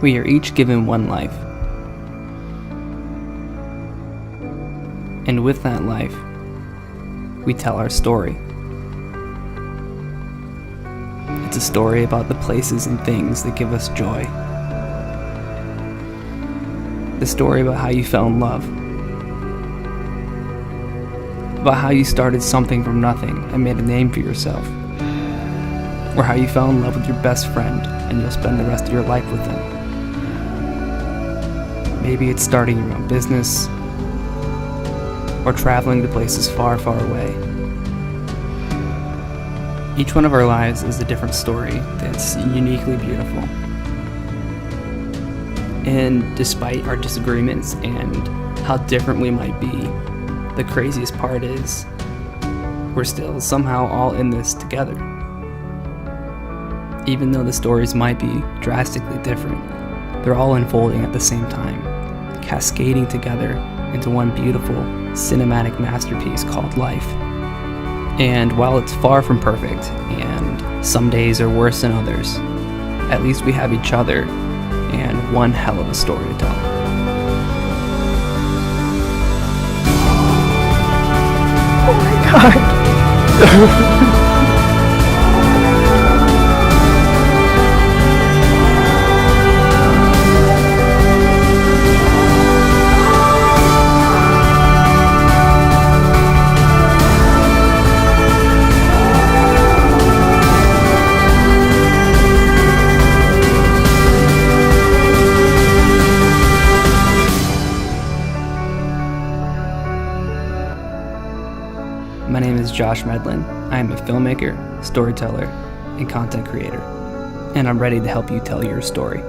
We are each given one life. And with that life, we tell our story. It's a story about the places and things that give us joy. The story about how you fell in love. About how you started something from nothing and made a name for yourself. Or how you fell in love with your best friend and you'll spend the rest of your life with them. Maybe it's starting your own business, or traveling to places far, far away. Each one of our lives is a different story that's uniquely beautiful. And despite our disagreements and how different we might be, the craziest part is we're still somehow all in this together. Even though the stories might be drastically different, they're all unfolding at the same time, cascading together into one beautiful cinematic masterpiece called life. And while it's far from perfect, and some days are worse than others, at least we have each other and one hell of a story to tell. Oh my god. My name is Josh Medlin. I am a filmmaker, storyteller, and content creator, and I'm ready to help you tell your story.